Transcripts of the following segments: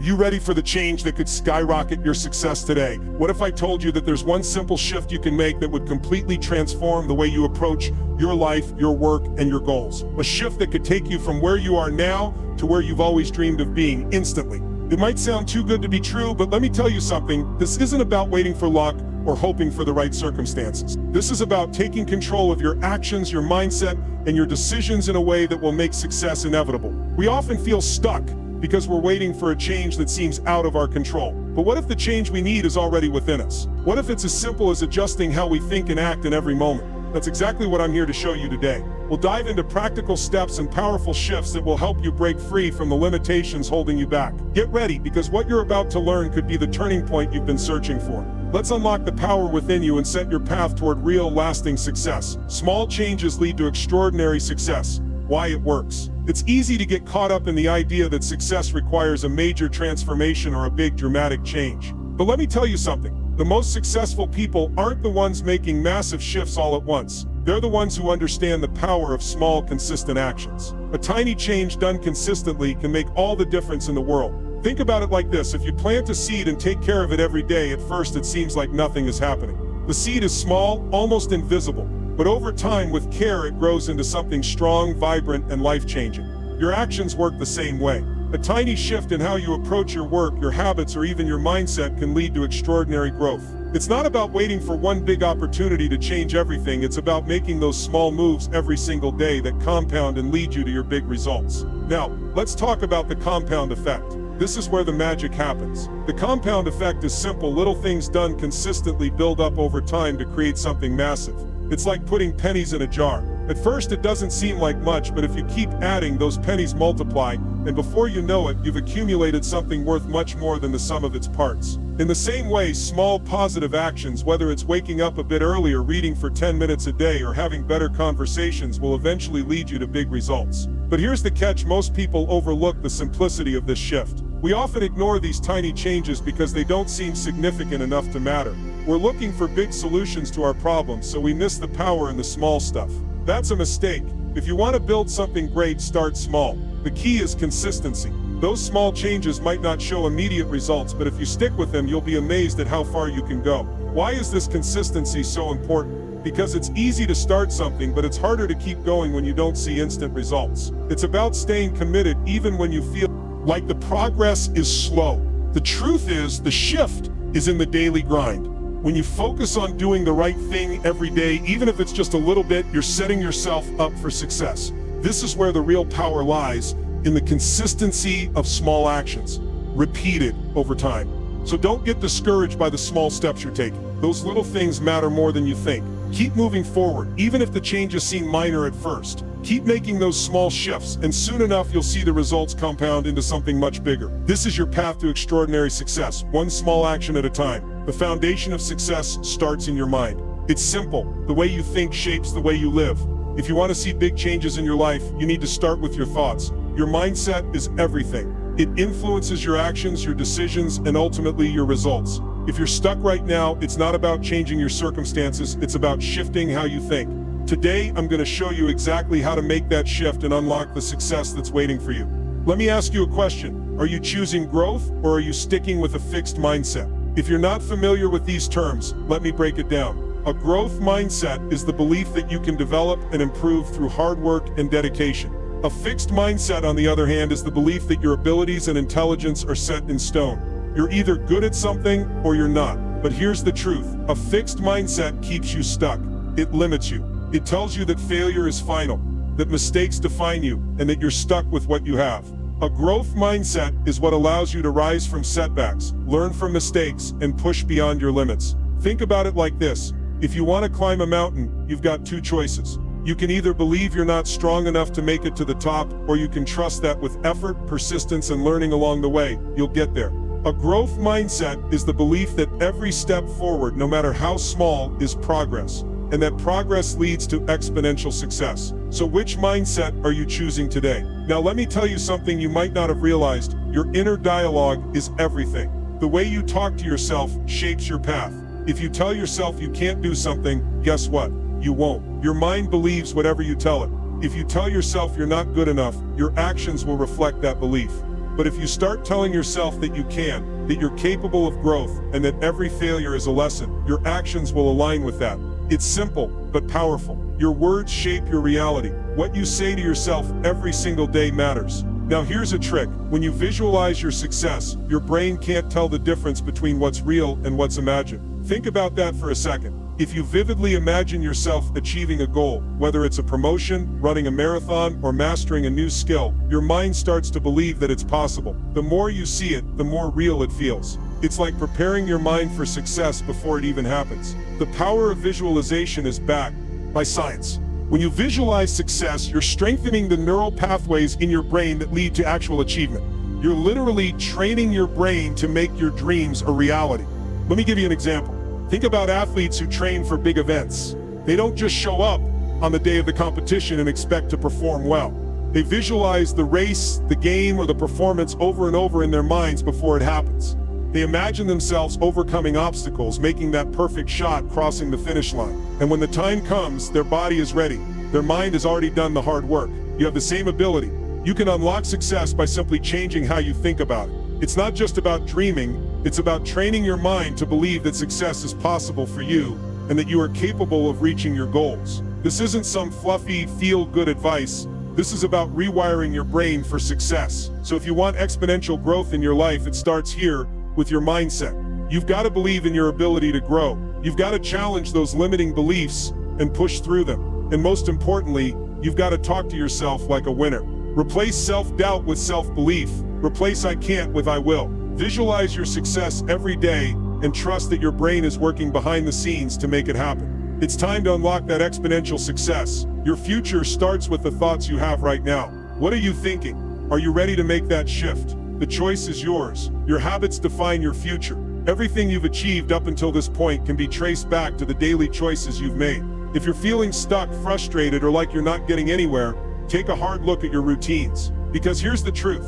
You ready for the change that could skyrocket your success today? What if I told you that there's one simple shift you can make that would completely transform the way you approach your life, your work, and your goals? A shift that could take you from where you are now to where you've always dreamed of being instantly. It might sound too good to be true, but let me tell you something. This isn't about waiting for luck or hoping for the right circumstances. This is about taking control of your actions, your mindset, and your decisions in a way that will make success inevitable. We often feel stuck because we're waiting for a change that seems out of our control. But what if the change we need is already within us? What if it's as simple as adjusting how we think and act in every moment? That's exactly what I'm here to show you today. We'll dive into practical steps and powerful shifts that will help you break free from the limitations holding you back. Get ready, because what you're about to learn could be the turning point you've been searching for. Let's unlock the power within you and set your path toward real, lasting success. Small changes lead to extraordinary success. Why it works. It's easy to get caught up in the idea that success requires a major transformation or a big dramatic change. But let me tell you something. The most successful people aren't the ones making massive shifts all at once. They're the ones who understand the power of small, consistent actions. A tiny change done consistently can make all the difference in the world. Think about it like this. If you plant a seed and take care of it every day, at first it seems like nothing is happening. The seed is small, almost invisible. But over time, with care, it grows into something strong, vibrant, and life-changing. Your actions work the same way. A tiny shift in how you approach your work, your habits, or even your mindset can lead to extraordinary growth. It's not about waiting for one big opportunity to change everything. It's about making those small moves every single day that compound and lead you to your big results. Now, let's talk about the compound effect. This is where the magic happens. The compound effect is simple. Little things done consistently build up over time to create something massive. It's like putting pennies in a jar. At first it doesn't seem like much, but if you keep adding, those pennies multiply, and before you know it, you've accumulated something worth much more than the sum of its parts. In the same way, small positive actions, whether it's waking up a bit earlier, reading for 10 minutes a day, or having better conversations, will eventually lead you to big results. But here's the catch: most people overlook the simplicity of this shift. We often ignore these tiny changes because they don't seem significant enough to matter. We're looking for big solutions to our problems, so we miss the power in the small stuff. That's a mistake. If you want to build something great, start small. The key is consistency. Those small changes might not show immediate results, but if you stick with them, you'll be amazed at how far you can go. Why is this consistency so important? Because it's easy to start something, but it's harder to keep going when you don't see instant results. It's about staying committed even when you feel like the progress is slow. The truth is, the shift is in the daily grind. When you focus on doing the right thing every day, even if it's just a little bit, you're setting yourself up for success. This is where the real power lies, in the consistency of small actions, repeated over time. So don't get discouraged by the small steps you're taking. Those little things matter more than you think. Keep moving forward, even if the changes seem minor at first. Keep making those small shifts, and soon enough you'll see the results compound into something much bigger. This is your path to extraordinary success, one small action at a time. The foundation of success starts in your mind. It's simple. The way you think shapes the way you live. If you want to see big changes in your life, you need to start with your thoughts. Your mindset is everything. It influences your actions, your decisions, and ultimately your results. If you're stuck right now, it's not about changing your circumstances, it's about shifting how you think. Today, I'm going to show you exactly how to make that shift and unlock the success that's waiting for you. Let me ask you a question. Are you choosing growth, or are you sticking with a fixed mindset? If you're not familiar with these terms, let me break it down. A growth mindset is the belief that you can develop and improve through hard work and dedication. A fixed mindset, on the other hand, is the belief that your abilities and intelligence are set in stone. You're either good at something or you're not. But here's the truth. A fixed mindset keeps you stuck. It limits you. It tells you that failure is final, that mistakes define you, and that you're stuck with what you have. A growth mindset is what allows you to rise from setbacks, learn from mistakes, and push beyond your limits. Think about it like this. If you want to climb a mountain, you've got two choices. You can either believe you're not strong enough to make it to the top, or you can trust that with effort, persistence, and learning along the way, you'll get there. A growth mindset is the belief that every step forward, no matter how small, is progress, and that progress leads to exponential success. So which mindset are you choosing today? Now let me tell you something you might not have realized. Your inner dialogue is everything. The way you talk to yourself shapes your path. If you tell yourself you can't do something, guess what? You won't. Your mind believes whatever you tell it. If you tell yourself you're not good enough, your actions will reflect that belief. But if you start telling yourself that you can, that you're capable of growth, and that every failure is a lesson, your actions will align with that. It's simple, but powerful. Your words shape your reality. What you say to yourself every single day matters. Now here's a trick. When you visualize your success, your brain can't tell the difference between what's real and what's imagined. Think about that for a second. If you vividly imagine yourself achieving a goal, whether it's a promotion, running a marathon, or mastering a new skill, your mind starts to believe that it's possible. The more you see it, the more real it feels. It's like preparing your mind for success before it even happens. The power of visualization is backed by science. When you visualize success, you're strengthening the neural pathways in your brain that lead to actual achievement. You're literally training your brain to make your dreams a reality. Let me give you an example. Think about athletes who train for big events. They don't just show up on the day of the competition and expect to perform well. They visualize the race, the game, or the performance over and over in their minds before it happens. They imagine themselves overcoming obstacles, making that perfect shot, crossing the finish line. And when the time comes, their body is ready. Their mind has already done the hard work. You have the same ability. You can unlock success by simply changing how you think about it. It's not just about dreaming, it's about training your mind to believe that success is possible for you and that you are capable of reaching your goals. This isn't some fluffy, feel-good advice. This is about rewiring your brain for success. So if you want exponential growth in your life, it starts here with your mindset. You've got to believe in your ability to grow. You've got to challenge those limiting beliefs and push through them. And most importantly, you've got to talk to yourself like a winner. Replace self-doubt with self-belief. Replace I can't with I will. Visualize your success every day and trust that your brain is working behind the scenes to make it happen. It's time to unlock that exponential success. Your future starts with the thoughts you have right now. What are you thinking? Are you ready to make that shift? The choice is yours. Your habits define your future. Everything you've achieved up until this point can be traced back to the daily choices you've made. If you're feeling stuck, frustrated, or like you're not getting anywhere, take a hard look at your routines. Because here's the truth.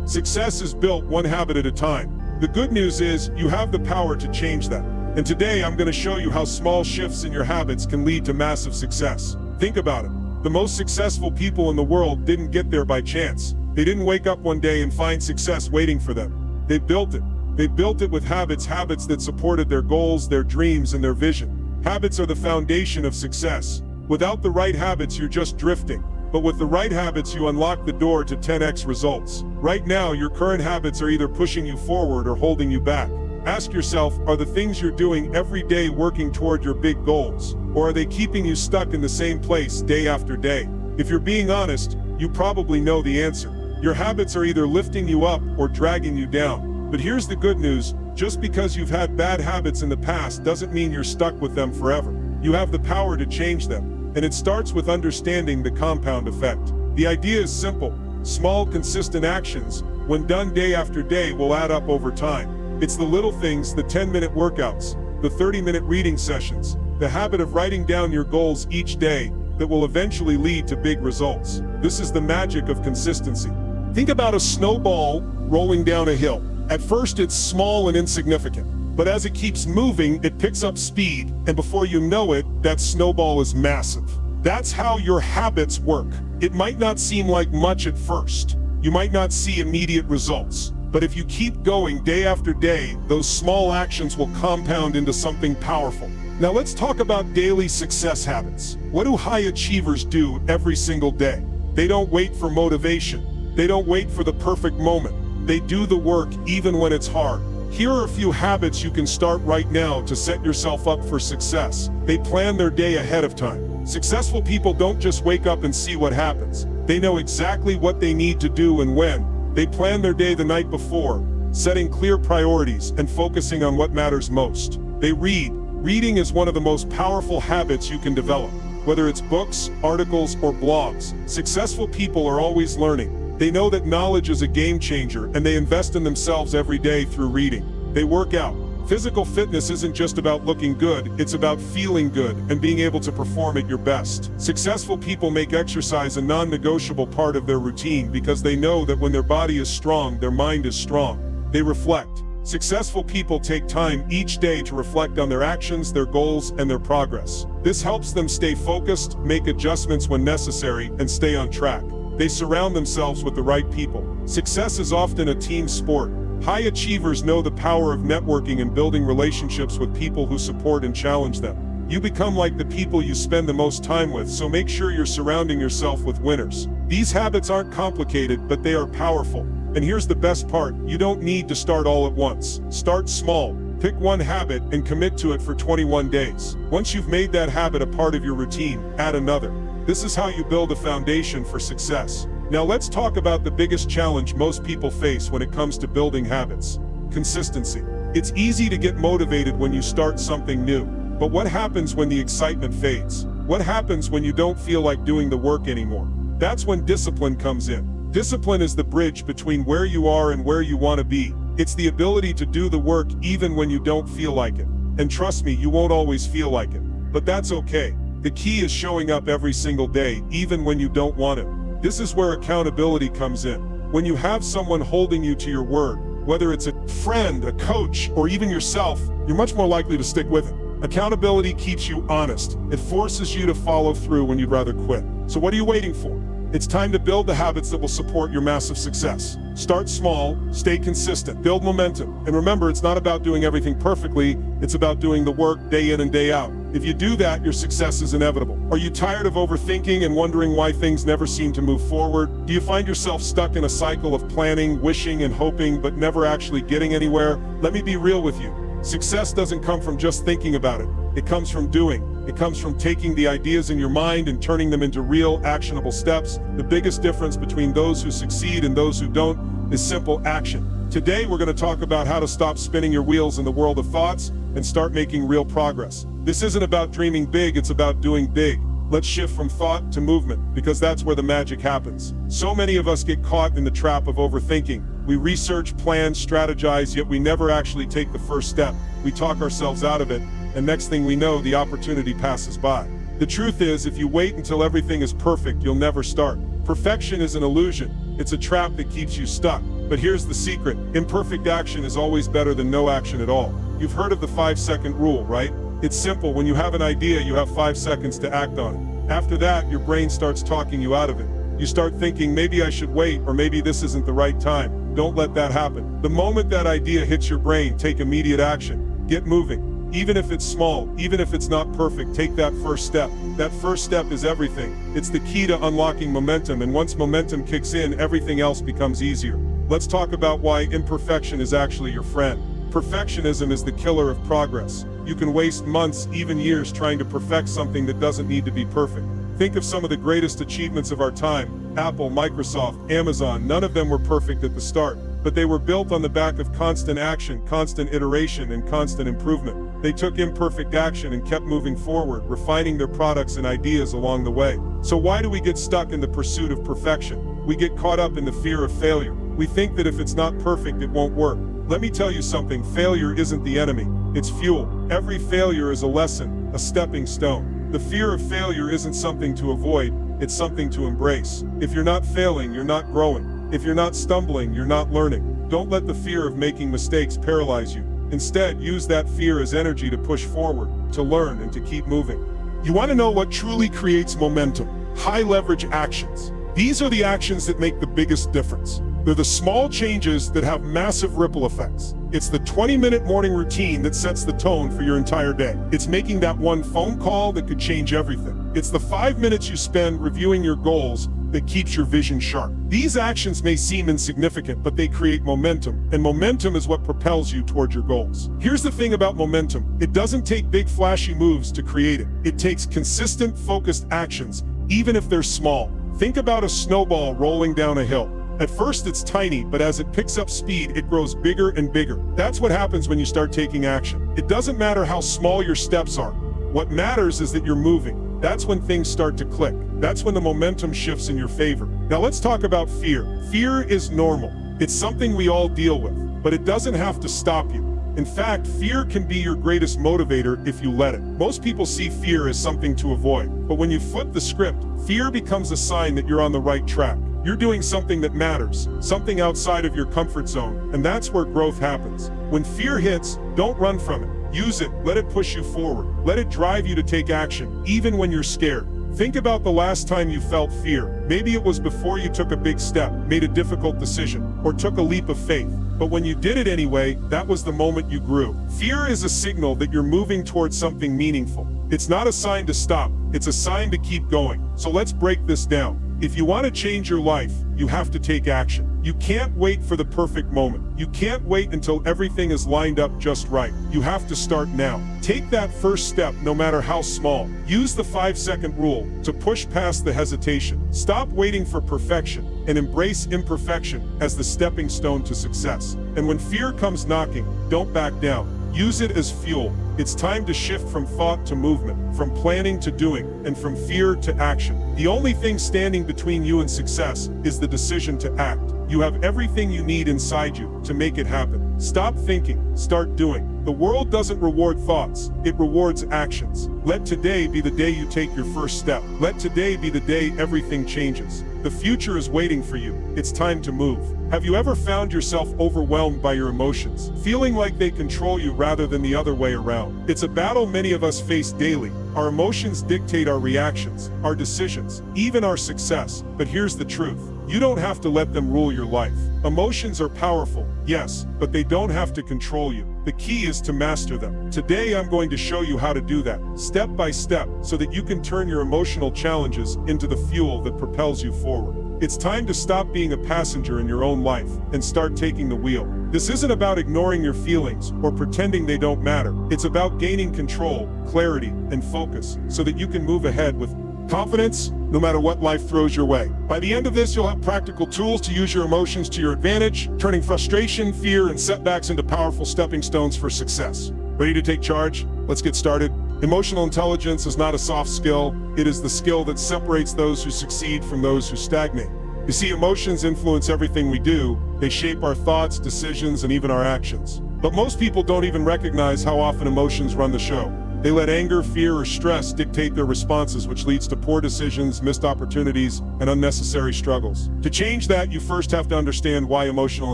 Success is built one habit at a time. The good news is you have the power to change that. And today I'm going to show you how small shifts in your habits can lead to massive success. Think about it. The most successful people in the world didn't get there by chance. They didn't wake up one day and find success waiting for them. They built it. They built it with habits that supported their goals, their dreams, and their vision. Habits are the foundation of success. Without the right habits, you're just drifting. But with the right habits, you unlock the door to 10x results. Right now, your current habits are either pushing you forward or holding you back. Ask yourself, are the things you're doing every day working toward your big goals? Or are they keeping you stuck in the same place day after day? If you're being honest, you probably know the answer. Your habits are either lifting you up or dragging you down. But here's the good news. Just because you've had bad habits in the past doesn't mean you're stuck with them forever. You have the power to change them. And it starts with understanding the compound effect. The idea is simple. Small, consistent actions, when done day after day, will add up over time. It's the little things, the 10-minute workouts, the 30-minute reading sessions, the habit of writing down your goals each day that will eventually lead to big results. This is the magic of consistency. Think about a snowball rolling down a hill. At first, it's small and insignificant. But as it keeps moving, it picks up speed, and before you know it, that snowball is massive. That's how your habits work. It might not seem like much at first. You might not see immediate results. But if you keep going day after day, those small actions will compound into something powerful. Now let's talk about daily success habits. What do high achievers do every single day? They don't wait for motivation. They don't wait for the perfect moment. They do the work even when it's hard. Here are a few habits you can start right now to set yourself up for success. They plan their day ahead of time. Successful people don't just wake up and see what happens. They know exactly what they need to do and when. They plan their day the night before, setting clear priorities and focusing on what matters most. They read. Reading is one of the most powerful habits you can develop. Whether it's books, articles, or blogs, successful people are always learning. They know that knowledge is a game changer, and they invest in themselves every day through reading. They work out. Physical fitness isn't just about looking good, it's about feeling good and being able to perform at your best. Successful people make exercise a non-negotiable part of their routine because they know that when their body is strong, their mind is strong. They reflect. Successful people take time each day to reflect on their actions, their goals, and their progress. This helps them stay focused, make adjustments when necessary, and stay on track. They surround themselves with the right people. Success is often a team sport. High achievers know the power of networking and building relationships with people who support and challenge them. You become like the people you spend the most time with, so make sure you're surrounding yourself with winners. These habits aren't complicated, but they are powerful. And here's the best part, you don't need to start all at once. Start small. Pick one habit and commit to it for 21 days. Once you've made that habit a part of your routine, add another. This is how you build a foundation for success. Now let's talk about the biggest challenge most people face when it comes to building habits: consistency. It's easy to get motivated when you start something new. But what happens when the excitement fades? What happens when you don't feel like doing the work anymore? That's when discipline comes in. Discipline is the bridge between where you are and where you want to be. It's the ability to do the work even when you don't feel like it. And trust me, you won't always feel like it. But that's okay. The key is showing up every single day, even when you don't want to. This is where accountability comes in. When you have someone holding you to your word, whether it's a friend, a coach, or even yourself, you're much more likely to stick with it. Accountability keeps you honest. It forces you to follow through when you'd rather quit. So what are you waiting for? It's time to build the habits that will support your massive success. Start small, stay consistent, build momentum. And remember, it's not about doing everything perfectly, it's about doing the work day in and day out. If you do that, your success is inevitable. Are you tired of overthinking and wondering why things never seem to move forward? Do you find yourself stuck in a cycle of planning, wishing, and hoping, but never actually getting anywhere? Let me be real with you. Success doesn't come from just thinking about it. It comes from doing. It comes from taking the ideas in your mind and turning them into real, actionable steps. The biggest difference between those who succeed and those who don't is simple action. Today, we're going to talk about how to stop spinning your wheels in the world of thoughts and start making real progress. This isn't about dreaming big, it's about doing big. Let's shift from thought to movement, because that's where the magic happens. So many of us get caught in the trap of overthinking. We research, plan, strategize, yet we never actually take the first step. We talk ourselves out of it, and next thing we know, the opportunity passes by. The truth is, if you wait until everything is perfect, you'll never start. Perfection is an illusion. It's a trap that keeps you stuck. But here's the secret. Imperfect action is always better than no action at all. You've heard of the 5-second rule, right? It's simple. When you have an idea, you have 5 seconds to act on it. After that, your brain starts talking you out of it. You start thinking, maybe I should wait, or maybe this isn't the right time. Don't let that happen. The moment that idea hits your brain, take immediate action. Get moving. Even if it's small, even if it's not perfect, take that first step. That first step is everything. It's the key to unlocking momentum, and once momentum kicks in, everything else becomes easier. Let's talk about why imperfection is actually your friend. Perfectionism is the killer of progress. You can waste months, even years, trying to perfect something that doesn't need to be perfect. Think of some of the greatest achievements of our time. Apple, Microsoft, Amazon, none of them were perfect at the start, but they were built on the back of constant action, constant iteration, and constant improvement. They took imperfect action and kept moving forward, refining their products and ideas along the way. So why do we get stuck in the pursuit of perfection? We get caught up in the fear of failure. We think that if it's not perfect, it won't work. Let me tell you something, failure isn't the enemy, it's fuel. Every failure is a lesson, a stepping stone. The fear of failure isn't something to avoid, it's something to embrace. If you're not failing, you're not growing. If you're not stumbling, you're not learning. Don't let the fear of making mistakes paralyze you. Instead, use that fear as energy to push forward, to learn, and to keep moving. You want to know what truly creates momentum? High leverage actions. These are the actions that make the biggest difference. They're the small changes that have massive ripple effects. It's the 20-minute morning routine that sets the tone for your entire day. It's making that one phone call that could change everything. It's the 5 minutes you spend reviewing your goals that keeps your vision sharp. These actions may seem insignificant, but they create momentum, and momentum is what propels you toward your goals. Here's the thing about momentum. It doesn't take big flashy moves to create it. It takes consistent, focused actions, even if they're small. Think about a snowball rolling down a hill. At first it's tiny, but as it picks up speed, it grows bigger and bigger. That's what happens when you start taking action. It doesn't matter how small your steps are. What matters is that you're moving. That's when things start to click. That's when the momentum shifts in your favor. Now let's talk about fear. Fear is normal. It's something we all deal with, but it doesn't have to stop you. In fact, fear can be your greatest motivator if you let it. Most people see fear as something to avoid, but when you flip the script, fear becomes a sign that you're on the right track. You're doing something that matters, something outside of your comfort zone, and that's where growth happens. When fear hits, don't run from it. Use it, let it push you forward. Let it drive you to take action, even when you're scared. Think about the last time you felt fear. Maybe it was before you took a big step, made a difficult decision, or took a leap of faith. But when you did it anyway, that was the moment you grew. Fear is a signal that you're moving towards something meaningful. It's not a sign to stop, it's a sign to keep going. So let's break this down. If you want to change your life, you have to take action. You can't wait for the perfect moment. You can't wait until everything is lined up just right. You have to start now. Take that first step, no matter how small. Use the 5-second rule to push past the hesitation. Stop waiting for perfection and embrace imperfection as the stepping stone to success. And when fear comes knocking, don't back down. Use it as fuel. It's time to shift from thought to movement, from planning to doing, and from fear to action. The only thing standing between you and success is the decision to act. You have everything you need inside you to make it happen. Stop thinking, start doing. The world doesn't reward thoughts, it rewards actions. Let today be the day you take your first step. Let today be the day everything changes. The future is waiting for you. It's time to move. Have you ever found yourself overwhelmed by your emotions, feeling like they control you rather than the other way around? It's a battle many of us face daily. Our emotions dictate our reactions, our decisions, even our success. But here's the truth. You don't have to let them rule your life. Emotions are powerful, yes, but they don't have to control you. The key is to master them. Today I'm going to show you how to do that, step by step, so that you can turn your emotional challenges into the fuel that propels you forward. It's time to stop being a passenger in your own life and start taking the wheel. This isn't about ignoring your feelings or pretending they don't matter. It's about gaining control, clarity, and focus so that you can move ahead with confidence, no matter what life throws your way. By the end of this, you'll have practical tools to use your emotions to your advantage, turning frustration, fear, and setbacks into powerful stepping stones for success. Ready to take charge? Let's get started. Emotional intelligence is not a soft skill. It is the skill that separates those who succeed from those who stagnate. You see, emotions influence everything we do. They shape our thoughts, decisions, and even our actions. But most people don't even recognize how often emotions run the show. They let anger, fear, or stress dictate their responses, which leads to poor decisions, missed opportunities, and unnecessary struggles. To change that, you first have to understand why emotional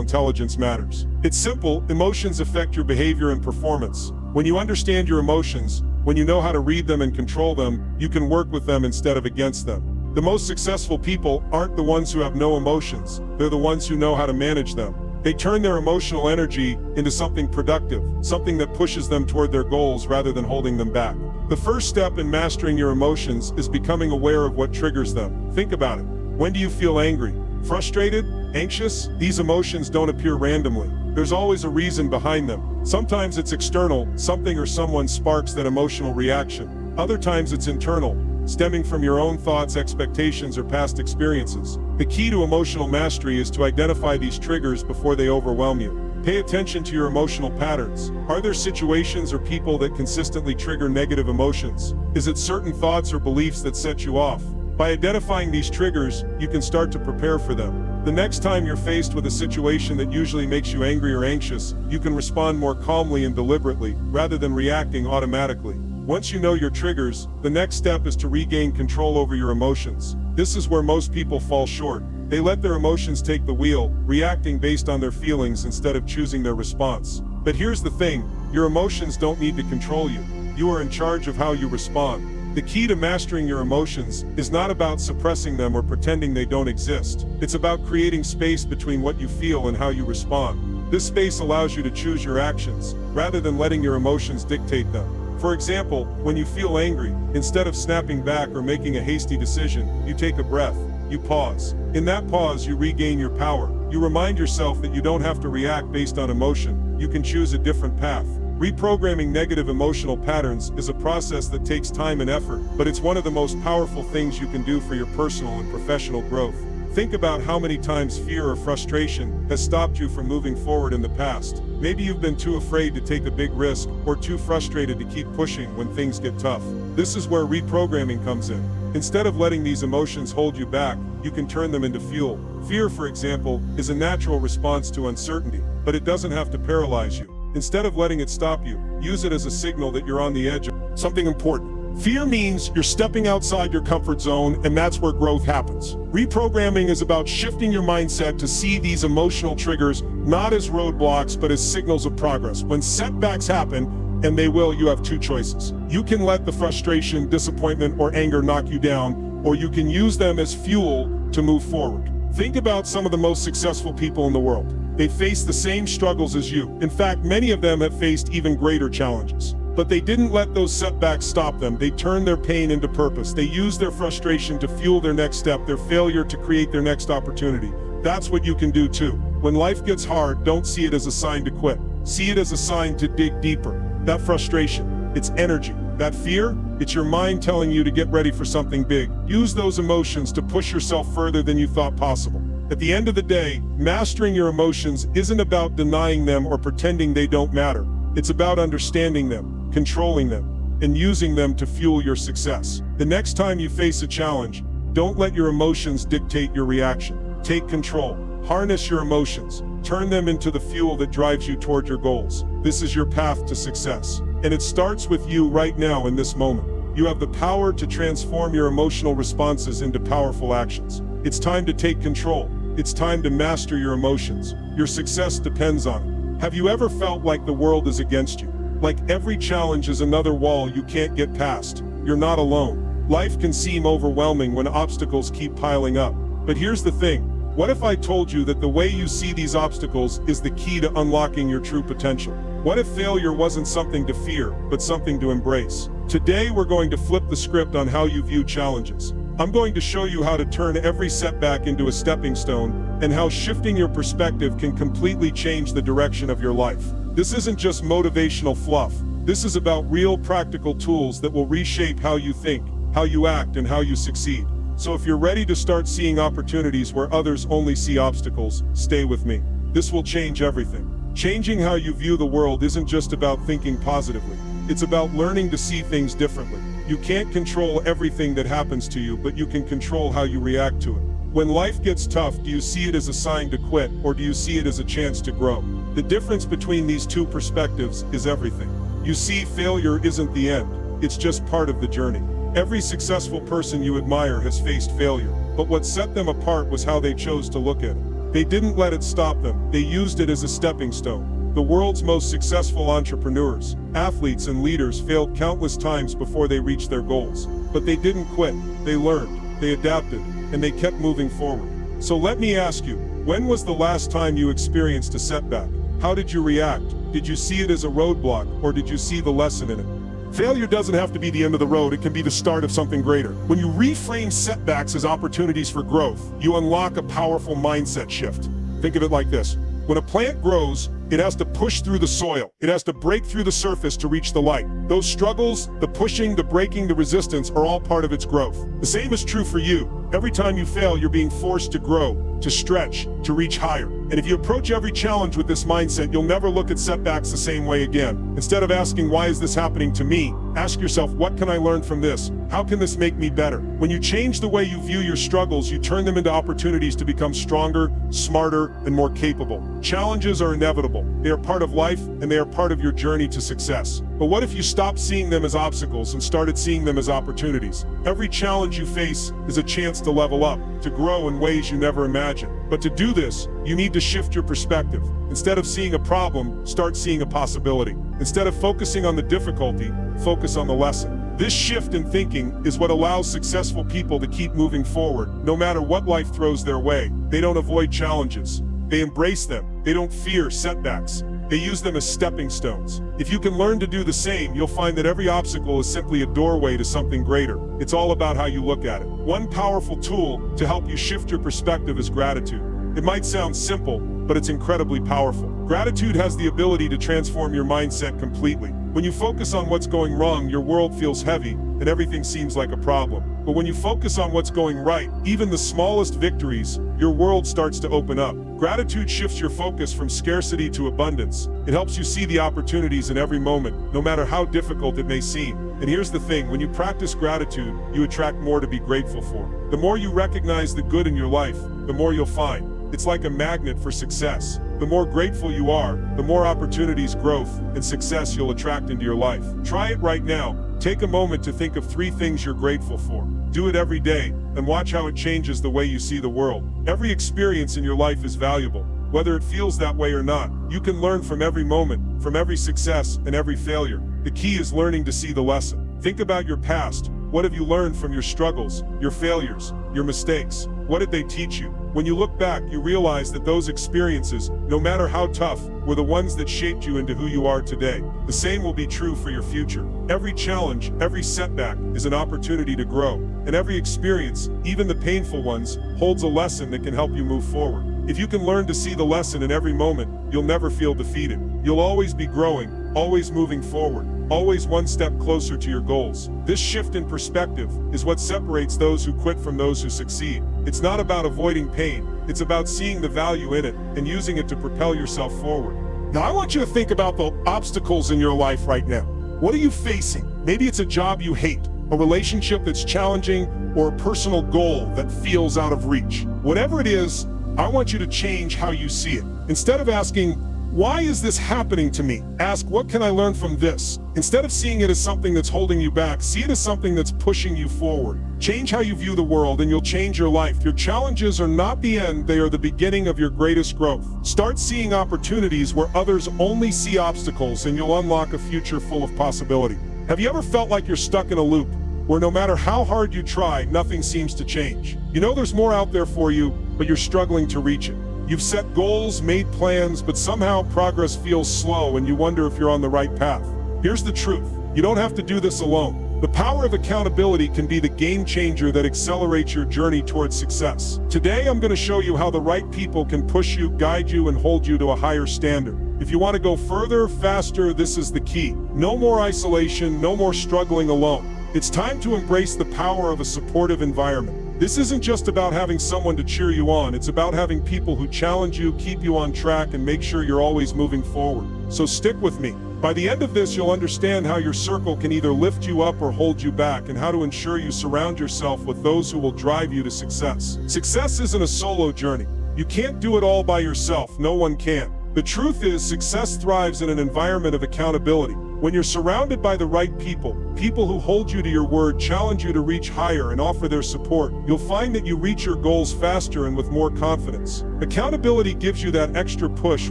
intelligence matters. It's simple. Emotions affect your behavior and performance. When you understand your emotions, when you know how to read them and control them, you can work with them instead of against them. The most successful people aren't the ones who have no emotions. They're the ones who know how to manage them. They turn their emotional energy into something productive, something that pushes them toward their goals rather than holding them back. The first step in mastering your emotions is becoming aware of what triggers them. Think about it. When do you feel angry? Frustrated? Anxious? These emotions don't appear randomly. There's always a reason behind them. Sometimes it's external, something or someone sparks that emotional reaction. Other times it's internal, stemming from your own thoughts, expectations, or past experiences. The key to emotional mastery is to identify these triggers before they overwhelm you. Pay attention to your emotional patterns. Are there situations or people that consistently trigger negative emotions? Is it certain thoughts or beliefs that set you off? By identifying these triggers, you can start to prepare for them. The next time you're faced with a situation that usually makes you angry or anxious, you can respond more calmly and deliberately, rather than reacting automatically. Once you know your triggers, the next step is to regain control over your emotions. This is where most people fall short. They let their emotions take the wheel, reacting based on their feelings instead of choosing their response. But here's the thing, your emotions don't need to control you. You are in charge of how you respond. The key to mastering your emotions is not about suppressing them or pretending they don't exist. It's about creating space between what you feel and how you respond. This space allows you to choose your actions, rather than letting your emotions dictate them. For example, when you feel angry, instead of snapping back or making a hasty decision, you take a breath. You pause. In that pause, you regain your power. You remind yourself that you don't have to react based on emotion. You can choose a different path. Reprogramming negative emotional patterns is a process that takes time and effort, but it's one of the most powerful things you can do for your personal and professional growth. Think about how many times fear or frustration has stopped you from moving forward in the past. Maybe you've been too afraid to take a big risk or too frustrated to keep pushing when things get tough. This is where reprogramming comes in. Instead of letting these emotions hold you back, you can turn them into fuel. Fear, for example, is a natural response to uncertainty, but it doesn't have to paralyze you. Instead of letting it stop you, use it as a signal that you're on the edge of something important. Fear means you're stepping outside your comfort zone, and that's where growth happens. Reprogramming is about shifting your mindset to see these emotional triggers not as roadblocks, but as signals of progress. When setbacks happen, and they will, you have two choices. You can let the frustration, disappointment, or anger knock you down, or you can use them as fuel to move forward. Think about some of the most successful people in the world. They face the same struggles as you. In fact, many of them have faced even greater challenges. But they didn't let those setbacks stop them. They turned their pain into purpose. They used their frustration to fuel their next step, their failure to create their next opportunity. That's what you can do too. When life gets hard, don't see it as a sign to quit. See it as a sign to dig deeper. That frustration, it's energy. That fear, it's your mind telling you to get ready for something big. Use those emotions to push yourself further than you thought possible. At the end of the day, mastering your emotions isn't about denying them or pretending they don't matter. It's about understanding them, controlling them, and using them to fuel your success. The next time you face a challenge, don't let your emotions dictate your reaction. Take control. Harness your emotions. Turn them into the fuel that drives you toward your goals. This is your path to success. And it starts with you right now in this moment. You have the power to transform your emotional responses into powerful actions. It's time to take control. It's time to master your emotions. Your success depends on it. Have you ever felt like the world is against you? Like every challenge is another wall you can't get past? You're not alone. Life can seem overwhelming when obstacles keep piling up. But here's the thing. What if I told you that the way you see these obstacles is the key to unlocking your true potential? What if failure wasn't something to fear, but something to embrace? Today we're going to flip the script on how you view challenges. I'm going to show you how to turn every setback into a stepping stone, and how shifting your perspective can completely change the direction of your life. This isn't just motivational fluff. This is about real practical tools that will reshape how you think, how you act, and how you succeed. So if you're ready to start seeing opportunities where others only see obstacles, stay with me. This will change everything. Changing how you view the world isn't just about thinking positively. It's about learning to see things differently. You can't control everything that happens to you, but you can control how you react to it. When life gets tough, do you see it as a sign to quit, or do you see it as a chance to grow? The difference between these two perspectives is everything. You see, failure isn't the end. It's just part of the journey. Every successful person you admire has faced failure, but what set them apart was how they chose to look at it. They didn't let it stop them. They used it as a stepping stone. The world's most successful entrepreneurs, athletes, and leaders failed countless times before they reached their goals. But they didn't quit. They learned, they adapted, and they kept moving forward. So let me ask you, when was the last time you experienced a setback? How did you react? Did you see it as a roadblock, or did you see the lesson in it? Failure doesn't have to be the end of the road, it can be the start of something greater. When you reframe setbacks as opportunities for growth, you unlock a powerful mindset shift. Think of it like this. When a plant grows, it has to push through the soil. It has to break through the surface to reach the light. Those struggles, the pushing, the breaking, the resistance are all part of its growth. The same is true for you. Every time you fail, you're being forced to grow, to stretch, to reach higher. And if you approach every challenge with this mindset, you'll never look at setbacks the same way again. Instead of asking, why is this happening to me? Ask yourself, what can I learn from this? How can this make me better? When you change the way you view your struggles, you turn them into opportunities to become stronger, smarter, and more capable. Challenges are inevitable. They are part of life, and they are part of your journey to success. But what if you stopped seeing them as obstacles and started seeing them as opportunities? Every challenge you face is a chance to level up, to grow in ways you never imagined. But to do this, you need to shift your perspective. Instead of seeing a problem, start seeing a possibility. Instead of focusing on the difficulty, focus on the lesson. This shift in thinking is what allows successful people to keep moving forward, no matter what life throws their way. They don't avoid challenges. They embrace them. They don't fear setbacks. They use them as stepping stones. If you can learn to do the same, you'll find that every obstacle is simply a doorway to something greater. It's all about how you look at it. One powerful tool to help you shift your perspective is gratitude. It might sound simple, but it's incredibly powerful. Gratitude has the ability to transform your mindset completely. When you focus on what's going wrong, your world feels heavy, and everything seems like a problem. But when you focus on what's going right, even the smallest victories, your world starts to open up. Gratitude shifts your focus from scarcity to abundance. It helps you see the opportunities in every moment, no matter how difficult it may seem. And here's the thing, when you practice gratitude, you attract more to be grateful for. The more you recognize the good in your life, the more you'll find. It's like a magnet for success. The more grateful you are, the more opportunities, growth, and success you'll attract into your life. Try it right now. Take a moment to think of 3 things you're grateful for. Do it every day, and watch how it changes the way you see the world. Every experience in your life is valuable. Whether it feels that way or not, you can learn from every moment, from every success and every failure. The key is learning to see the lesson. Think about your past. What have you learned from your struggles, your failures, your mistakes? What did they teach you? When you look back, you realize that those experiences, no matter how tough, were the ones that shaped you into who you are today. The same will be true for your future. Every challenge, every setback is an opportunity to grow, and every experience, even the painful ones, holds a lesson that can help you move forward. If you can learn to see the lesson in every moment, you'll never feel defeated. You'll always be growing, always moving forward, always one step closer to your goals. This shift in perspective is what separates those who quit from those who succeed. It's not about avoiding pain, it's about seeing the value in it and using it to propel yourself forward. Now I want you to think about the obstacles in your life right now. What are you facing? Maybe it's a job you hate, a relationship that's challenging, or a personal goal that feels out of reach. Whatever it is, I want you to change how you see it. Instead of asking, why is this happening to me? Ask, what can I learn from this? Instead of seeing it as something that's holding you back, see it as something that's pushing you forward. Change how you view the world and you'll change your life. Your challenges are not the end, they are the beginning of your greatest growth. Start seeing opportunities where others only see obstacles, and you'll unlock a future full of possibility. Have you ever felt like you're stuck in a loop, where no matter how hard you try, nothing seems to change? You know there's more out there for you, but you're struggling to reach it. You've set goals, made plans, but somehow progress feels slow and you wonder if you're on the right path. Here's the truth. You don't have to do this alone. The power of accountability can be the game changer that accelerates your journey towards success. Today, I'm going to show you how the right people can push you, guide you, and hold you to a higher standard. If you want to go further, faster, this is the key. No more isolation, no more struggling alone. It's time to embrace the power of a supportive environment. This isn't just about having someone to cheer you on, it's about having people who challenge you, keep you on track, and make sure you're always moving forward. So stick with me. By the end of this, you'll understand how your circle can either lift you up or hold you back, and how to ensure you surround yourself with those who will drive you to success. Success isn't a solo journey. You can't do it all by yourself, no one can. The truth is, success thrives in an environment of accountability. When you're surrounded by the right people, people who hold you to your word, challenge you to reach higher, and offer their support, you'll find that you reach your goals faster and with more confidence. Accountability gives you that extra push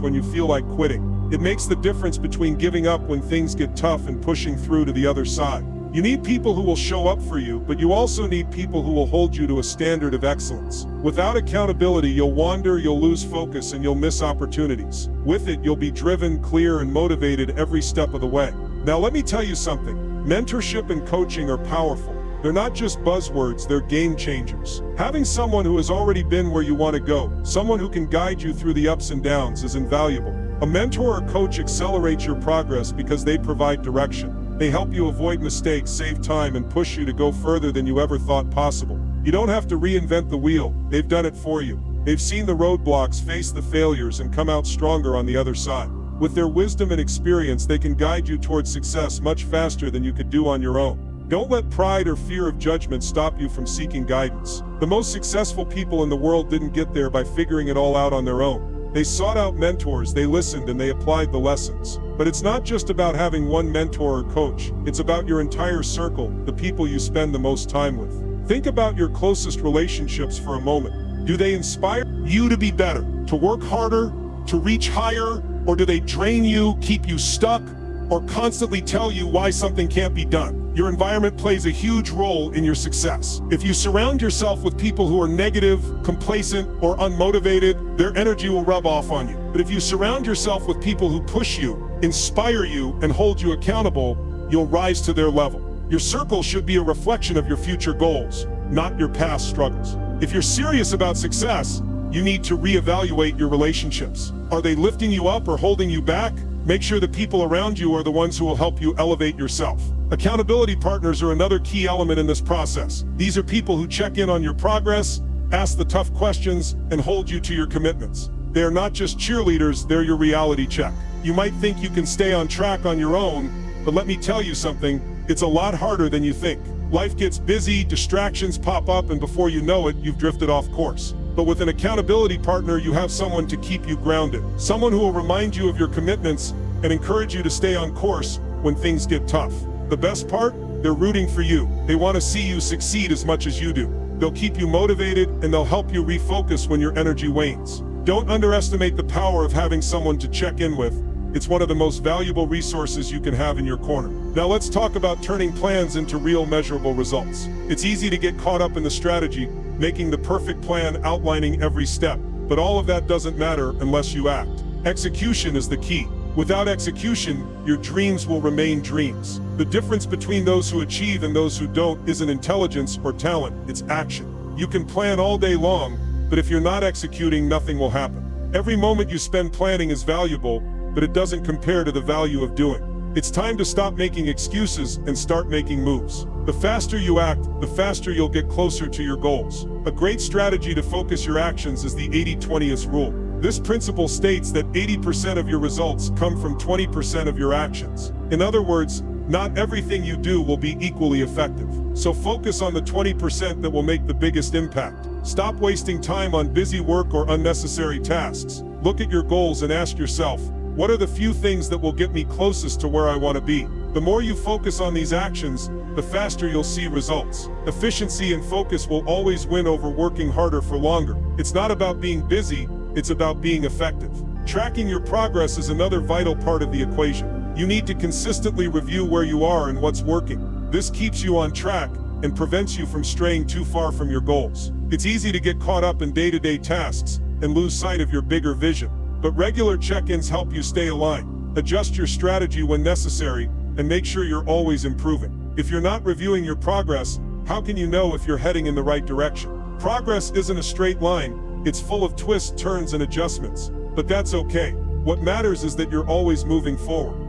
when you feel like quitting. It makes the difference between giving up when things get tough and pushing through to the other side. You need people who will show up for you, but you also need people who will hold you to a standard of excellence. Without accountability, you'll wander, you'll lose focus, and you'll miss opportunities. With it, you'll be driven, clear, and motivated every step of the way. Now let me tell you something. Mentorship and coaching are powerful. They're not just buzzwords, they're game changers. Having someone who has already been where you want to go, someone who can guide you through the ups and downs, is invaluable. A mentor or coach accelerates your progress because they provide direction. They help you avoid mistakes, save time, and push you to go further than you ever thought possible. You don't have to reinvent the wheel, they've done it for you. They've seen the roadblocks, faced the failures, and come out stronger on the other side. With their wisdom and experience, they can guide you towards success much faster than you could do on your own. Don't let pride or fear of judgment stop you from seeking guidance. The most successful people in the world didn't get there by figuring it all out on their own. They sought out mentors, they listened, and they applied the lessons. But it's not just about having one mentor or coach, it's about your entire circle, the people you spend the most time with. Think about your closest relationships for a moment. Do they inspire you to be better, to work harder, to reach higher, or do they drain you, keep you stuck, or constantly tell you why something can't be done? Your environment plays a huge role in your success. If you surround yourself with people who are negative, complacent, or unmotivated, their energy will rub off on you. But if you surround yourself with people who push you, inspire you, and hold you accountable, you'll rise to their level. Your circle should be a reflection of your future goals, not your past struggles. If you're serious about success, you need to reevaluate your relationships. Are they lifting you up or holding you back? Make sure the people around you are the ones who will help you elevate yourself. Accountability partners are another key element in this process. These are people who check in on your progress, ask the tough questions, and hold you to your commitments. They are not just cheerleaders, they're your reality check. You might think you can stay on track on your own, but let me tell you something, it's a lot harder than you think. Life gets busy, distractions pop up, and before you know it, you've drifted off course. But with an accountability partner, you have someone to keep you grounded. Someone who will remind you of your commitments and encourage you to stay on course when things get tough. The best part? They're rooting for you. They want to see you succeed as much as you do. They'll keep you motivated and they'll help you refocus when your energy wanes. Don't underestimate the power of having someone to check in with. It's one of the most valuable resources you can have in your corner. Now let's talk about turning plans into real measurable results. It's easy to get caught up in the strategy, making the perfect plan, outlining every step, but all of that doesn't matter unless you act. Execution is the key. Without execution, your dreams will remain dreams. The difference between those who achieve and those who don't isn't intelligence or talent, it's action. You can plan all day long, but if you're not executing, nothing will happen. Every moment you spend planning is valuable, but it doesn't compare to the value of doing. It's time to stop making excuses and start making moves. The faster you act, the faster you'll get closer to your goals. A great strategy to focus your actions is the 80-20 rule. This principle states that 80% of your results come from 20% of your actions. In other words, not everything you do will be equally effective. So focus on the 20% that will make the biggest impact. Stop wasting time on busy work or unnecessary tasks. Look at your goals and ask yourself, what are the few things that will get me closest to where I want to be? The more you focus on these actions, the faster you'll see results. Efficiency and focus will always win over working harder for longer. It's not about being busy, it's about being effective. Tracking your progress is another vital part of the equation. You need to consistently review where you are and what's working. This keeps you on track and prevents you from straying too far from your goals. It's easy to get caught up in day-to-day tasks and lose sight of your bigger vision. But regular check-ins help you stay aligned. Adjust your strategy when necessary and make sure you're always improving. If you're not reviewing your progress, how can you know if you're heading in the right direction? Progress isn't a straight line. It's full of twists, turns, and adjustments. But that's okay. What matters is that you're always moving forward.